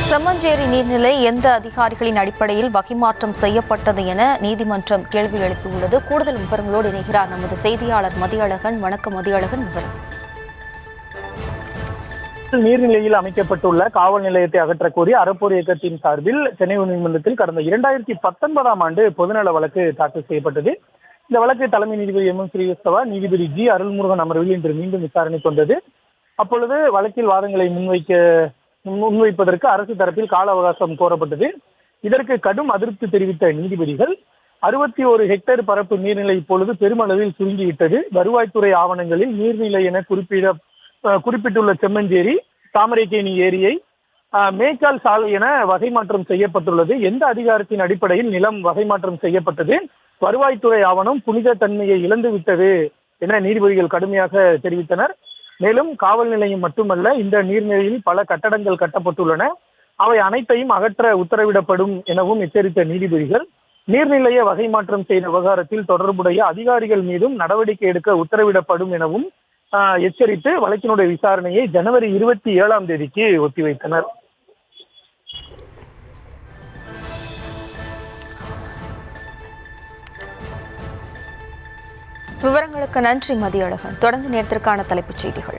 செம்மஞ்சேரி நீர்நிலை எந்த அதிகாரிகளின் அடிப்படையில் வகைமாற்றம் செய்யப்பட்டது என நீதிமன்றம் கேள்வி எழுப்பியுள்ளது. கூடுதல் விவரங்களோடு இணைகிறார் நமது செய்தியாளர் மதியழகன். வணக்கம் மதியழகன், விவரம். நீர்நிலையில் அமைக்கப்பட்டுள்ள காவல் நிலையத்தை அகற்றக்கோரி அறப்போர் இயக்கத்தின் சார்பில் சென்னை உயர்நீதிமன்றத்தில் கடந்த 2019ஆம் ஆண்டு பொதுநல வழக்கு தாக்கல் செய்யப்பட்டது. இந்த வழக்கு தலைமை நீதிபதி MM ஸ்ரீவத்சவா, நீதிபதி G அருள்முருகன் அமர்வில் இன்று மீண்டும் விசாரணைக்கு வந்தது. அப்பொழுது வழக்கில் வாதங்களை முன்வைப்பதற்கு அரசு தரப்பில் கால அவகாசம் கோரப்பட்டது. இதற்கு கடும் அதிருப்தி தெரிவித்த நீதிபதிகள் 61 ஹெக்டேர் பரப்பு நீர்நிலை இப்பொழுது பெருமளவில் சுருங்கிவிட்டது. வருவாய்த்துறை ஆவணங்களில் நீர்நிலை என குறிப்பிட்டுள்ள செம்மஞ்சேரி, தாமரைக்கேணி ஏரியை மேய்க்கால் சாலை என வகை மாற்றம் செய்யப்பட்டுள்ளது. எந்த அதிகாரத்தின் அடிப்படையில் நிலம் வகை மாற்றம் செய்யப்பட்டது? வருவாய்த்துறை ஆவணம் புனித தன்மையை இழந்து விட்டது என நீதிபதிகள் கடுமையாக தெரிவித்தனர். மேலும் காவல் நிலையம் மட்டுமல்ல, இந்த நீர்நிலையில் பல கட்டடங்கள் கட்டப்பட்டுள்ளன, அவை அனைத்தையும் அகற்ற உத்தரவிடப்படும் எனவும் எச்சரித்த நீதிபதிகள் நீர்நிலையை வகை மாற்றம் செய்த விவகாரத்தில் தொடர்புடைய அதிகாரிகள் மீதும் நடவடிக்கை எடுக்க உத்தரவிடப்படும் எனவும் எச்சரித்து வழக்கினுடைய விசாரணையை ஜனவரி 27ஆம் தேதிக்கு ஒத்திவைத்தனர். விவரங்களுக்கு நன்றி மதியழகன். தொடர்ந்து நேரத்திற்கான தலைப்புச் செய்திகள்.